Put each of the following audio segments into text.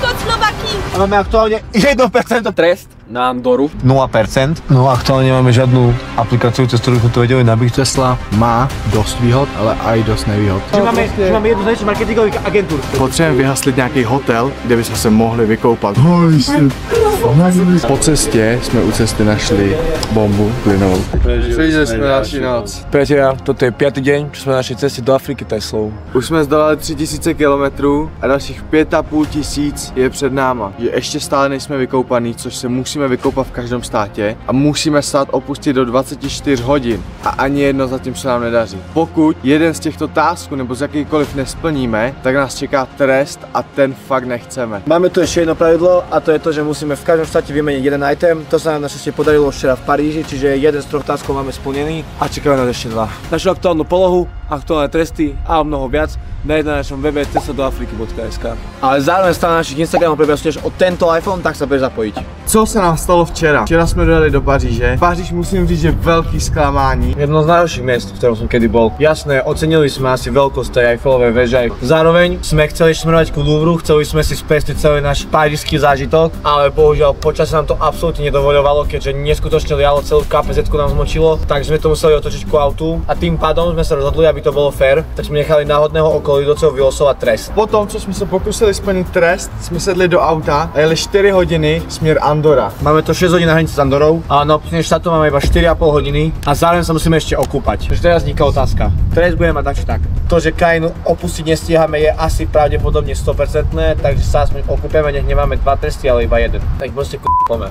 Čekoslovaky. A máme aktuálne 1% Trest na Andoru. 0%. No aktuálne nemáme žiadnu aplikáciu, cez ktorú sme to vedeli nabiť. Tesla má dosť výhod, ale aj dosť nevýhod. Že máme jednu z najväčších marketingových agentúr. Potřebujeme vyhaslit nějaký hotel, kde bychom se mohli vykoupat. Po cestě jsme u cesty našli bombu plynovou. Přežili jsme naši noc. Priatelia, toto je 5. deň, čo sme na našej ceste do Afriky Teslou. Už jsme zdolali 3000 km a dalších 5500 je před náma. Ještě stále nejsme vykoupaný, což se musíme vykoupat v každém státě a musíme stát opustit do 24 hodin a ani jedno zatím se nám nedaří. Pokud jeden z těchto tasků nebo z jakýkoliv nesplníme, tak nás čeká trest a ten fakt nechceme. Máme tu ešte jedno pravidlo a to je to, že musíme v každom štáte vymeniť jeden item. To sa nám našťastie podarilo včera v Paríži, čiže jeden z 3 taskov máme splnený a čakajú nás ešte 2. Našu aktuálnu polohu, aktuálne tresty a mnoho viac nájde na našom webe tesladoafriky.sk. Ale zároveň stále na našich Instagramov prebieha súťaž o tento iPhone, tak sa budeš zapojiť. Co se nám stalo včera? Včera jsme dojeli do Paříže. Paříž musím říct, že velký zklamání. Jedno z najhorších miest, v ktorom som kedy bol. Jasné, ocenili sme asi veľkosť tej Eiffelovej veže. Zároveň sme chceli smerovať ku Louvru, chceli sme si spestriť celý náš parížský zážitok, ale bohužiaľ počas nám to absolútne nedovoľovalo, keďže neskutočne lialo, celú KPZ-ku nám zmočilo, takže sme to museli otočiť ku autu a tým pádom sme sa rozhodli, aby to bolo fair, tak sme nechali náhodného okolidovceho vylosovať trest. Potom, co jsme se pokusili splnit trest, jsme sedli do auta a jeli 4 hodiny směr Andora. Máme to 6 hodín na hranici s Andorou a na opustenie štátu máme iba 4,5 hodiny a zároveň sa musíme ešte okúpať. Takže teraz vzniká otázka. Trest budeme mať tak. To, že krajinu opustiť nestíhame, je asi pravdepodobne 100%, takže sa aspoň okúpeme, nech nemáme 2 tresty, ale iba jeden. Tak proste k***ome.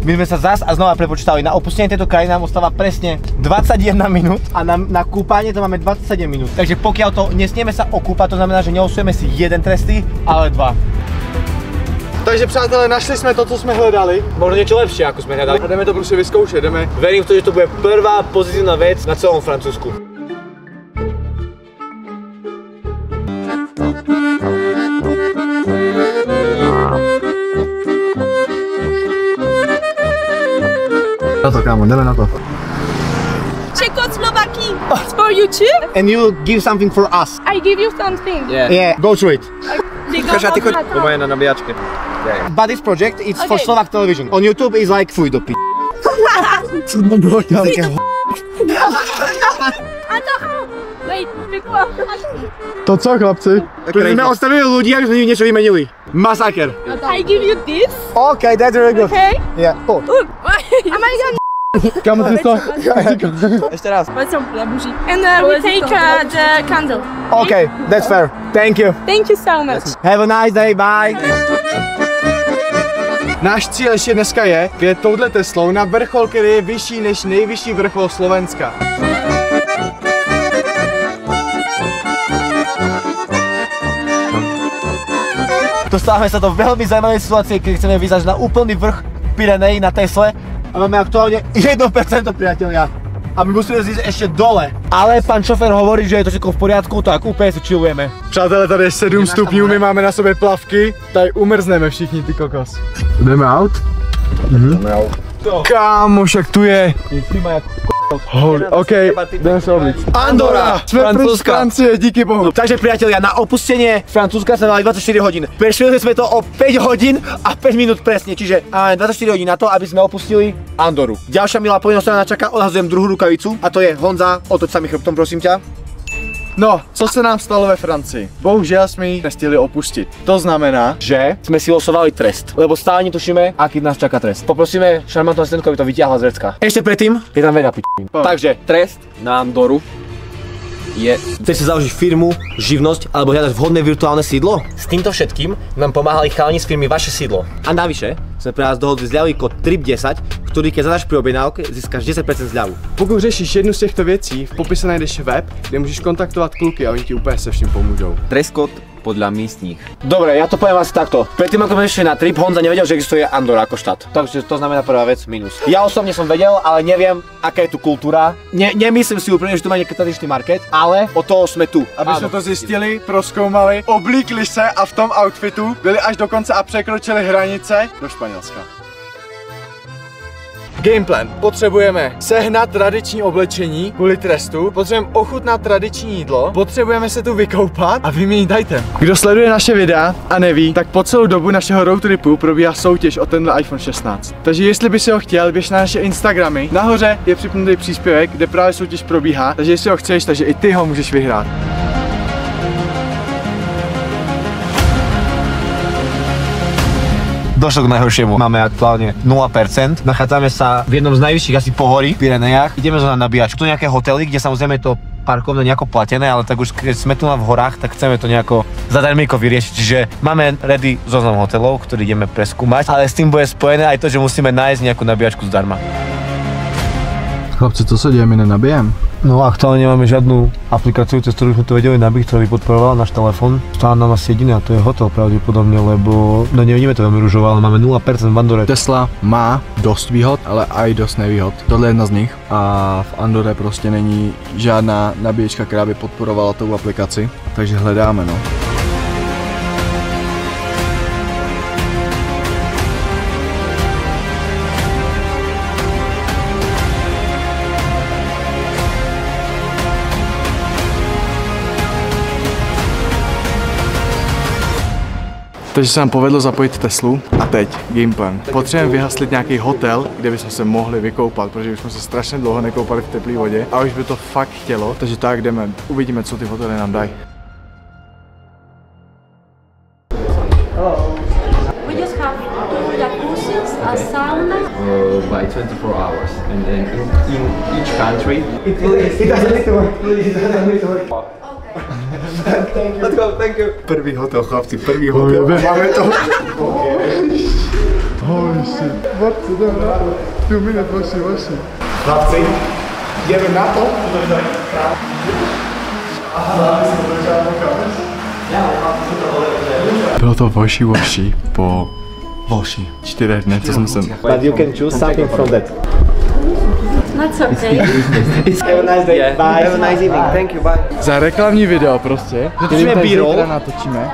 My sme sa zás a znova prepočítali, na opustenie tejto krajiny nám ostáva presne 21 minút a na kúpanie to máme 27 minút. Takže pokiaľ to nesmieme sa okúpať, to znamená, že neosujeme si jeden tresty, ale 2. Takže přátelé, našli jsme to, co jsme hledali. Možno niečo lepšie, ako sme hľadali. A jdeme to prostě vyzkoušet, jdeme. Verím v to, že to bude prvá pozitívna vec na celom Francúzsku. Na to, kámo, jdeme na to. Czechoslovaky. It's for you too? And you give something for us. I give you something. Yeah, go through it. Ukáž, ty choď. To moje na nabíjačke. But this project, it's for Slovak television. On YouTube is like, fuj do p***. Wait, To co, chlapci? Protože sme ostavili ľudí, aby sme niečo vymenili. Masaker. I give you this. Okay, that's really good. Okay? Yeah. Oh. Oh my god. Kámo, ty to? Ešte raz. And we take the candle. Okay, that's fair. Thank you. Thank you so much. Have a nice day, bye. Náš cíl ještě dneska je vyjet touhle Teslou na vrchol, který je vyšší než nejvyšší vrchol Slovenska. Dostávame sa do veľmi zaujímavej situácie, keď chceme vyzať na úplný vrch Pyrenejí na Tesle a máme aktuálne 1%, priatelia. A my musíme zísť ešte dole. Ale pán šofér hovorí, že je to všetko v poriadku, tak úplne si chillujeme. Přátelé, tady je 7 stupňů, my máme na sobě plavky, tady umrzneme všichni, ty kokos. Jdeme out? Jdeme out. Kámo, však tu je. Holy, okej, jdeme se oblic. Andora! Jsme z Francie, díky bohu. Takže priatelia, na opustenie Francúzska sa dali 24 hodín. Prešli sme to o 5 hodín a 5 minút presne, čiže máme 24 hodín na to, aby sme opustili Andoru. Ďalšia milá povinnosť, ktorá nás čaká, odhazujem druhú rukavicu a to je Honza, otoč sa mi chrbtom, prosím ťa. No, co se nám stalo ve Francii? Bohužel jsme ji nestihli opustit. To znamená, Že sme si losovali trest, lebo stále netušíme, aký nás čaká trest. Poprosíme šarmantnú asistentku, aby to vytiahla z vrecka. Ešte predtým je tam veľa p***. Takže Trest na Andoru je... chceš si založiť firmu, živnosť alebo hľadať vhodné virtuálne sídlo? S týmto všetkým nám pomáhali chalani z firmy Vaše sídlo. A navyše sme pre vás dohodli zľavový kód TRIP10, ktorý keď zadaš pri objednávke, získáš 10% zľavu. pokud řešíš jednu z těchto věcí, v popise najdeš web, kde můžeš kontaktovat kluky a oni ti úplně se vším pomůžou. Trest kód podľa místních. Dobre, ja to poviem asi takto. Predtým ako sme išli na trip, Honza nevedel, že existuje Andora ako štát. Takže to znamená prvá vec, minus. Ja osobne som vedel, ale neviem, aká je tu kultúra. Nemyslím si úplne, že tu má nejaký tradičný market, ale o toho sme tu. Aby jsme to zjistili, prozkoumali, oblíkli se a v tom outfitu byli až do konce a překročili hranice do Španělska. Gameplan. Potřebujeme sehnat tradiční oblečení kvůli trestu, potřebujeme ochutnat tradiční jídlo, potřebujeme se tu vykoupat a vyměnit item. Kdo sleduje naše videa a neví, tak po celou dobu našeho road tripu probíhá soutěž o tenhle iPhone 16. Takže jestli by si ho chtěl, běž na naše Instagramy. Nahoře je připnutý příspěvek, kde právě soutěž probíhá, takže jestli ho chceš, takže i ty ho můžeš vyhrát. Došlo k najhoršiemu. Máme aktuálne 0%. Nachádzame sa v jednom z najvyšších asi pohorí v Pyrenejách. Ideme na nabíjačku. Tu nejaké hotely, kde samozrejme to parkovné nejako platené, ale tak už keď sme tu v horách, tak chceme to nejako zadarmíko vyriešiť. Čiže máme ready zoznam hotelov, ktorý ideme preskúmať, ale s tým bude spojené aj to, že musíme nájsť nejakú nabíjačku zdarma. Chlapci, co se děje, my nenabijeme? No aktuálne nemáme žiadnu aplikáciu, cez ktorú sme to vedeli nabiť, ktorá by podporovala náš telefón. Stále nám asi jediné a to je hotel pravdepodobne, lebo no nevidíme to veľmi rúžovo, ale máme 0% v Andore. Tesla má dost výhod, ale aj dost nevýhod. Tohle je jedna z nich a v Andore prostě není žádná nabíječka, která by podporovala tou aplikaci, takže hledáme, no. Takže se nám povedlo zapojit Teslu a teď gameplan. Potřebujeme vyhaslit nějaký hotel, kde bychom se mohli vykoupat, protože už jsme se strašně dlouho nekoupali v teplé vodě a už by to fakt chtělo, takže tak jdeme, uvidíme, co ty hotely nám dají. We just have 2 jacuzzis, a sauna. By 24 hours. And then in each country. Let's go, thank you. První hotel, chlapci, první hotel. Máme to. Holy shit. What the hell? 2 minut, vaši. Chlapci, ideme na to? Bylo to washi po 4 dnech, co jsme se... But you can choose something from that. That's okay. Have a nice day. Yeah. Bye. Have a nice evening. Thank you, bye. Za reklamní video prostě. Natočíme B-roll. Natočíme.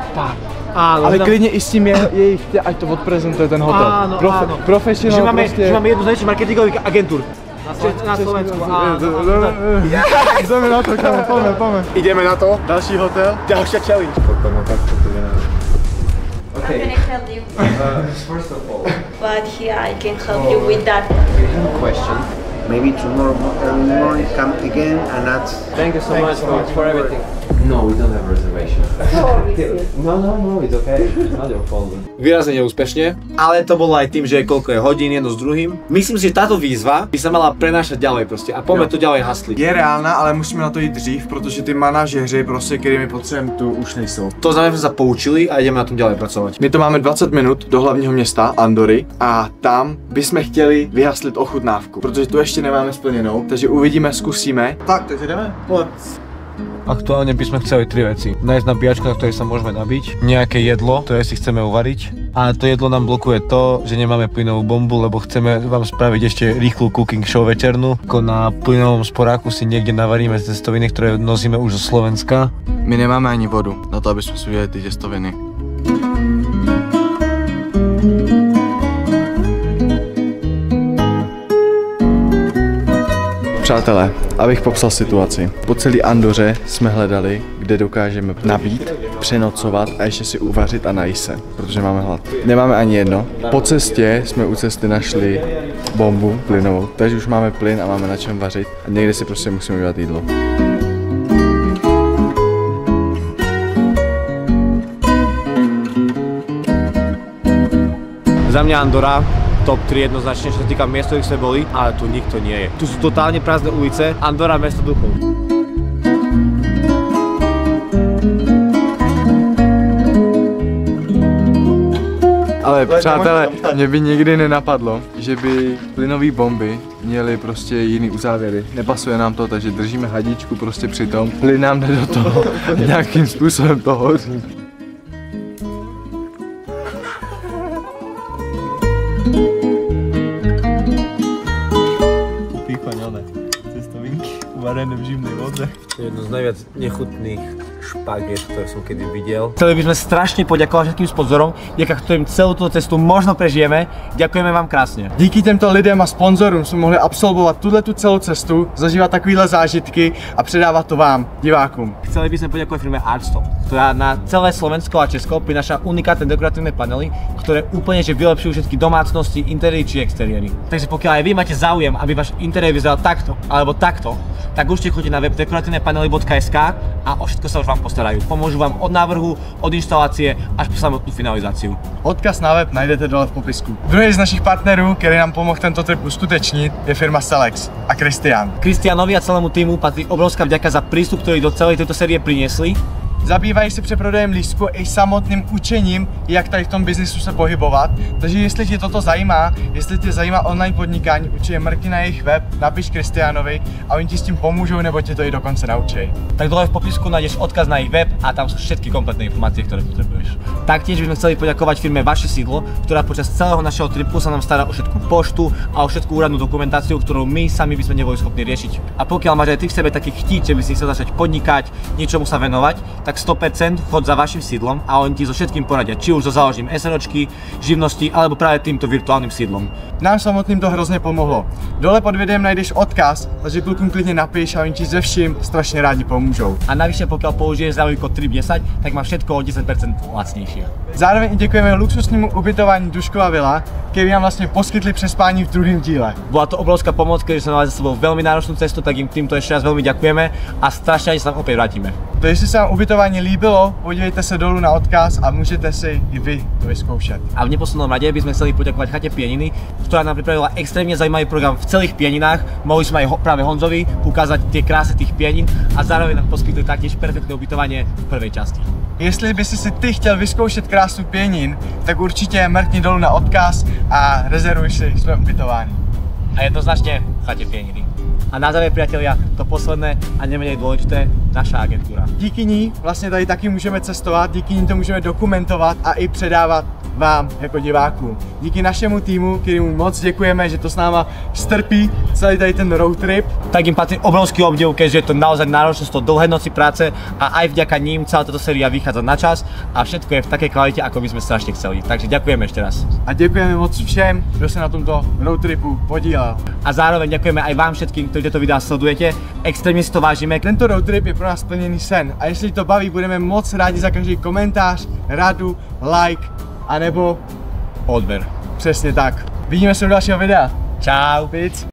Áno, Ale klidně i s tím jejich, ať to odprezentuje ten hotel. Áno, áno. Profesionál prostě. Že máme jednu z najväčších marketingových agentúr. Na Slovensku, áno. Jdeme na to, kámo, poďme. Ideme na to. Další hotel. Ďalšia challenge. How can I help you? First of all, But here I can help you with that. we have a question. Maybe tomorrow early morning come again and ask. Thank you so much for everything. No, we don't have reservation. No, it's okay. It's not your problem. Výrazne neúspešne, ale to bolo aj tým, že koľko je hodín jedno s druhým. Myslím si, že táto výzva by sa mala prenášať ďalej proste a poďme to ďalej hasliť. Je reálna, ale musíme na to jít dřív, protože ty manažeři prostě, kterými potřebujeme, tu už nejsou. To znamená, že sme sa poučili a ideme na tom ďalej pracovať. My to máme 20 minut do hlavního města Andory a tam bychom chtěli vyhaslit ochutnávku, protože tu ještě nemáme splněnou, takže uvidíme, zkusíme. Tak, takže jdeme. Aktuálne by sme chceli 3 veci. Nájsť nabíjačku, na ktorej sa môžeme nabiť, nejaké jedlo, ktoré si chceme uvariť. A to jedlo nám blokuje to, že nemáme plynovú bombu, lebo chceme vám spraviť ešte rýchlu cooking show večernú. Ako na plynovom sporáku si niekde navaríme cestoviny, ktoré nosíme už zo Slovenska. My nemáme ani vodu na to, aby jsme si udělali ty těstoviny. Přátelé, abych popsal situaci. Po celé Andoře jsme hledali, kde dokážeme nabít, přenocovat a ještě si uvařit a najíst se, protože máme hlad. Nemáme ani jedno. Po cestě jsme u cesty našli bombu plynovou, takže už máme plyn a máme na čem vařit a někde si prostě musíme udělat jídlo. Za mňa Andora top 3 jednoznačne, čo sa týka miest, ktorých sme boli, ale tu nikto nie je. Tu sú totálne prázdne ulice, Andora mesto duchov. Ale přátelé, mě by nikdy nenapadlo, že by plynové bomby měly prostě jiný uzávěry. Nepasuje nám to, takže držíme hadičku prostě při tom. Plyn nám jde do toho, nějakým způsobem to hoří. Píchaňané cestovinky uvarené v živnej vode. To je jedno z najviac nechutných špaget, ktorý som kedy videl. Chceli by sme strašne poďakovať všetkým sponzorom, vďaka ktorým celú tú cestu možno prežijeme. Ďakujeme vám krásne. Díky těmto lidem a sponzorům jsme mohli absolvovat tu celou cestu, zažívat takovéhle zážitky a předávat to vám, divákům. Chceli by sme poďakovať firme Artstop, ktorá na celé Slovensko a Česko prináša unikátne dekoratívne panely, ktoré úplne že vylepšujú všetky domácnosti, interiéry či exteriéry. Takže pokiaľ aj vy máte záujem, aby váš interiér vyzeral takto alebo takto, tak určite choďte na web dekoratívnepanely.sk a o všetko sa už vám postarajú. Pomôžu vám od návrhu, od inštalácie až po samotnú finalizáciu. Odkaz na web najdete dole v popisku. Druhý z našich partnerů, který nám pomohl tento trip uskutečnit, je firma Selex a Kristián. Kristianovi a celému týmu patrí obrovská vďaka za prístup, ktorý do celej tejto série priniesli. Zabývají se přeprodejem lístku i samotným učením, jak tady v tom biznisu se pohybovat. Takže jestli tě toto zajímá, jestli tě zajímá online podnikání, určitě mrkni na jejich web, napiš Kristiánovi a oni ti s tím pomůžou nebo tě to i dokonce naučí. Tak dole v popisku nájdeš odkaz na ich web a tam sú všetky kompletné informácie, ktoré potrebuješ. Taktiež by sme chceli poďakovať firme Vaše sídlo, ktorá počas celého našeho tripu sa nám stará o všetku poštu a o všetku úradnú dokumentáciu, ktorú my sami by sme neboli schopní riešiť. A pokiaľ máš aj ty v sebe taký chtít, že by si chcel začať podnikať, niečomu sa venovať, tak 100% chod za Vašim sídlom a oni ti so všetkým poradia, či už so založením SROčky, živnosti alebo práve týmto virtuálnym sídlom. Nám samotným to hrozně pomohlo. Dole pod videem najdeš odkaz, takže klukům klidně napiš a oni ti se vším strašně rádi pomůžou. A navyše pokiaľ použiješ záložný kód TRIP10, tak máš všetko o 10% lacnejšie. Zároveň i děkujeme luxusnímu ubytování Duškova vila, který nám vlastně poskytli přespání v druhém díle. Bola to obrovská pomoc, keďže sme mali za sebou veľmi náročnú cestu, tak im týmto ešte raz veľmi ďakujeme a strašne sa tam opäť vrátime. To jestli se vám ubytování líbilo, podívejte se dolů na odkaz a můžete si i vy to vyzkoušet. A v neposlednom rade by sme chceli poďakovať Chate Pieniny, ktorá nám pripravila extrémne zaujímavý program v celých Pieninách. Mohli sme aj práve Honzovi ukázať tie krásy tých Pienin a zároveň nám poskytli taktiež perfektné ubytovanie v prvej časti. Jestli by si ty chtěl vyzkoušet krásu Pienin, tak určitě mrkni dolů na odkaz a rezervuj si své ubytování. A jednoznačne Chate Pieniny. A na závěr, priatelia, to posledné a nemenej dôležité, naša agentúra. Díky ní vlastně tady taky můžeme cestovat, díky ní to můžeme dokumentovat a i předávat vám jako divákům. Díky našemu týmu, kterému moc děkujeme, že to s náma strpí celý tady ten road trip. Tak im patrí obrovský obdiv, keďže je to naozaj náročné, sú to dlhé noci práce a aj vďaka ním celá táto séria vychádza na čas a všetko je v takej kvalite, ako by sme strašne chceli. Takže ďakujeme ešte raz. A děkujeme moc všem, kdo se na tomto road tripu podílel. A zároveň ďakujeme aj vám všetkým, ktorí tieto videá sledujete. Extrémně si to vážime. Tento road trip je pro nás splněný sen a jestli to baví, budeme moc rádi za každý komentář, radu, like a nebo odber. Přesně tak. Vidíme se u dalšího videa. Čau. Víc.